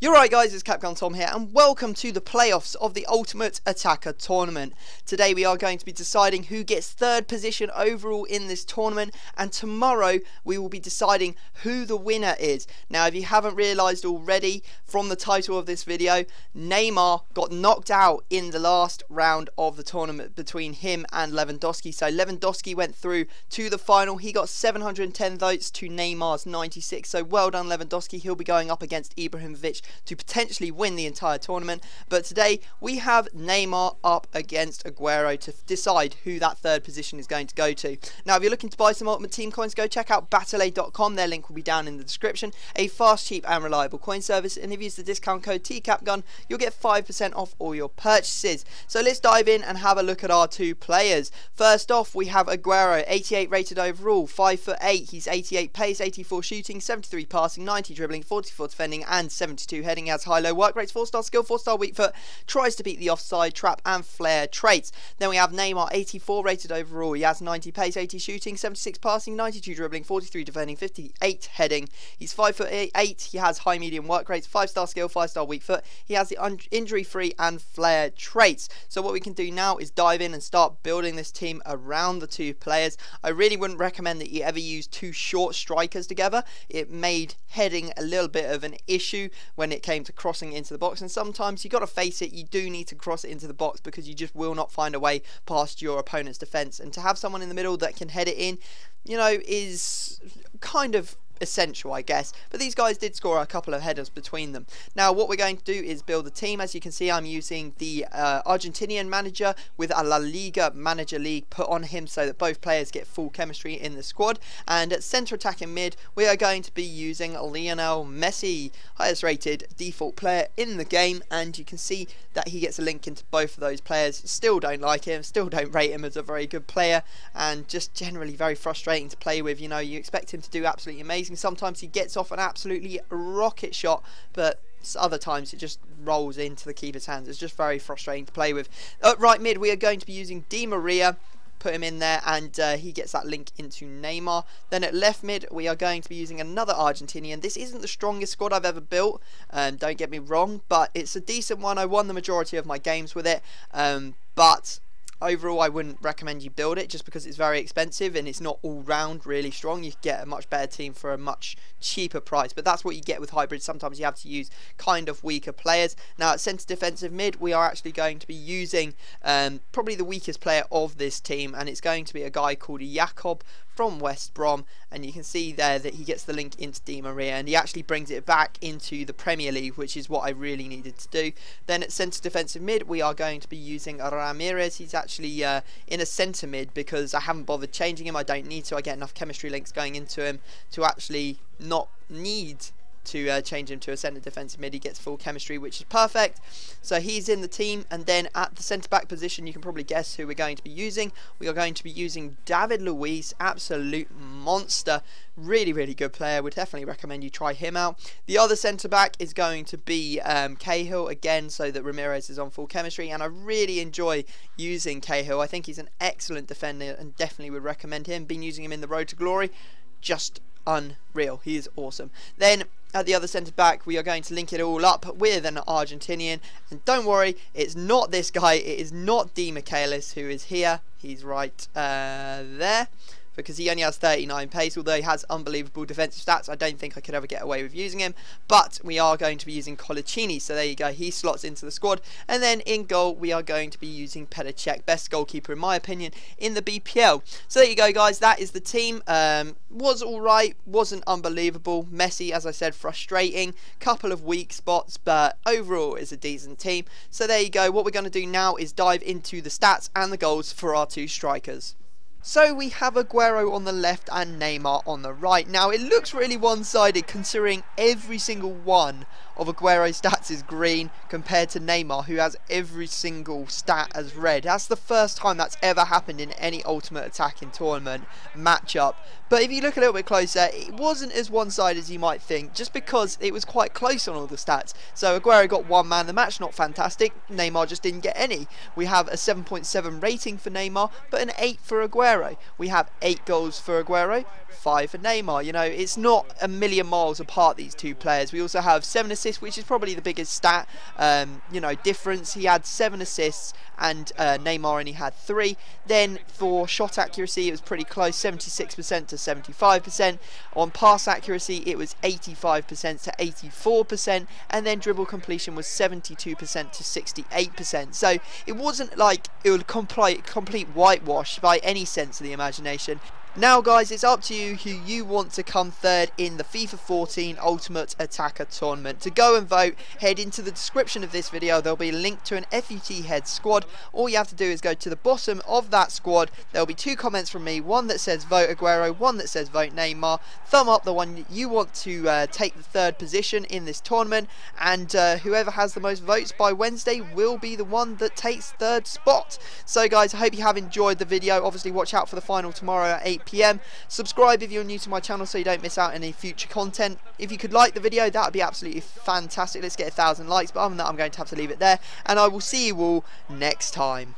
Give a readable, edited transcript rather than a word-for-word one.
You're right guys, it's Capcom Tom here and welcome to the playoffs of the Ultimate Attacker tournament. Today we are going to be deciding who gets third position overall in this tournament, and tomorrow we will be deciding who the winner is. Now if you haven't realised already from the title of this video, Neymar got knocked out in the last round of the tournament between him and Lewandowski. So Lewandowski went through to the final. He got 710 votes to Neymar's 96. So well done Lewandowski. He'll be going up against Ibrahimovic to potentially win the entire tournament. But today we have Neymar up against Aguero to decide who that third position is going to go to. Now if you're looking to buy some Ultimate Team coins, go check out battle.com. Their link will be down in the description. A fast, cheap and reliable coin service, and if you use the discount code TCAPGUN you'll get 5% off all your purchases. So let's dive in and have a look at our two players. First off we have Aguero, 88 rated overall, 5'8". He's 88 pace, 84 shooting, 73 passing, 90 dribbling, 44 defending and 72 heading. He has high low work rates, 4-star skill, 4-star weak foot, tries to beat the offside trap and flair traits. Then we have Neymar, 84 rated overall. He has 90 pace, 80 shooting, 76 passing, 92 dribbling, 43 defending, 58 heading. He's 5'8". He has high medium work rates, 5-star skill, 5-star weak foot. He has the injury free and flair traits. So what we can do now is dive in and start building this team around the two players. I really wouldn't recommend that you ever use two short strikers together. It made heading a little bit of an issue when it came to crossing into the box, and sometimes you got to face it, you do need to cross it into the box because you just will not find a way past your opponent's defense, and to have someone in the middle that can head it in, you know, is kind of essential, I guess. But these guys did score a couple of headers between them. Now what we're going to do is build a team. As you can see, I'm using the Argentinian manager with a La Liga manager league put on him so that both players get full chemistry in the squad. And at centre attack and mid we are going to be using Lionel Messi, highest rated default player in the game, and you can see that he gets a link into both of those players. Still don't like him, still don't rate him as a very good player, and just generally very frustrating to play with. You know, you expect him to do absolutely amazing. Sometimes he gets off an absolutely rocket shot, but other times it just rolls into the keeper's hands. It's just very frustrating to play with. At right mid we are going to be using Di Maria. Put him in there and he gets that link into Neymar. Then at left mid we are going to be using another Argentinian. This isn't the strongest squad I've ever built, don't get me wrong, but it's a decent one. I won the majority of my games with it, but overall I wouldn't recommend you build it just because it's very expensive and it's not all round really strong. You get a much better team for a much cheaper price, but that's what you get with hybrids. Sometimes you have to use kind of weaker players. Now at centre defensive mid we are actually going to be using probably the weakest player of this team, and it's going to be a guy called Jakob from West Brom, and you can see there that he gets the link into Di Maria and he actually brings it back into the Premier League, which is what I really needed to do. Then at centre defensive mid we are going to be using Ramirez. He's actually in a centre mid because I haven't bothered changing him. I don't need to. I get enough chemistry links going into him to actually not need to change him to a centre defensive mid. He gets full chemistry, which is perfect. So he's in the team. And then at the centre back position you can probably guess who we're going to be using. We are going to be using David Luiz, absolute monster, really good player. Would definitely recommend you try him out. The other centre back is going to be Cahill again, so that Ramirez is on full chemistry, and I really enjoy using Cahill. I think he's an excellent defender and definitely would recommend him. Been using him in the Road to Glory, just unreal. He is awesome. Then at the other centre back we are going to link it all up with an Argentinian, and don't worry, it's not this guy. It is not Di Michaelis who is here. He's right there, because he only has 39 pace, although he has unbelievable defensive stats. I don't think I could ever get away with using him, but we are going to be using Colaccini, so there you go, he slots into the squad. And then in goal we are going to be using Petr Cech, best goalkeeper in my opinion in the BPL. So there you go guys, that is the team. Was alright, wasn't unbelievable. Messi, as I said, frustrating, couple of weak spots, but overall is a decent team. So there you go. What we're going to do now is dive into the stats and the goals for our two strikers. So we have Aguero on the left and Neymar on the right. Now it looks really one-sided considering every single one of Aguero's stats is green compared to Neymar, who has every single stat as red. That's the first time that's ever happened in any Ultimate Attacking tournament matchup. But if you look a little bit closer, it wasn't as one-sided as you might think, just because it was quite close on all the stats. So Aguero got one man of the match, not fantastic. Neymar just didn't get any. We have a 7.7 rating for Neymar, but an 8 for Aguero. We have 8 goals for Aguero, 5 for Neymar. You know, it's not a million miles apart, these two players. We also have 7 assists assists, which is probably the biggest stat, you know, difference. He had 7 assists and Neymar only had 3. Then for shot accuracy, it was pretty close, 76% to 75%. On pass accuracy, it was 85% to 84%, and then dribble completion was 72% to 68%. So it wasn't like it would complete whitewash by any sense of the imagination. Now guys, it's up to you who you want to come third in the FIFA 14 Ultimate Attacker Tournament. To go and vote, head into the description of this video. There'll be a link to an FUT head squad. All you have to do is go to the bottom of that squad. There'll be 2 comments from me, one that says vote Aguero, one that says vote Neymar. Thumb up the one you want to take the third position in this tournament, and whoever has the most votes by Wednesday will be the one that takes third spot. So guys, I hope you have enjoyed the video. Obviously watch out for the final tomorrow at 8 PM. Subscribe if you're new to my channel so you don't miss out on any future content. If you could like the video, that would be absolutely fantastic. Let's get 1,000 likes, but other than that, I'm going to have to leave it there, and I will see you all next time.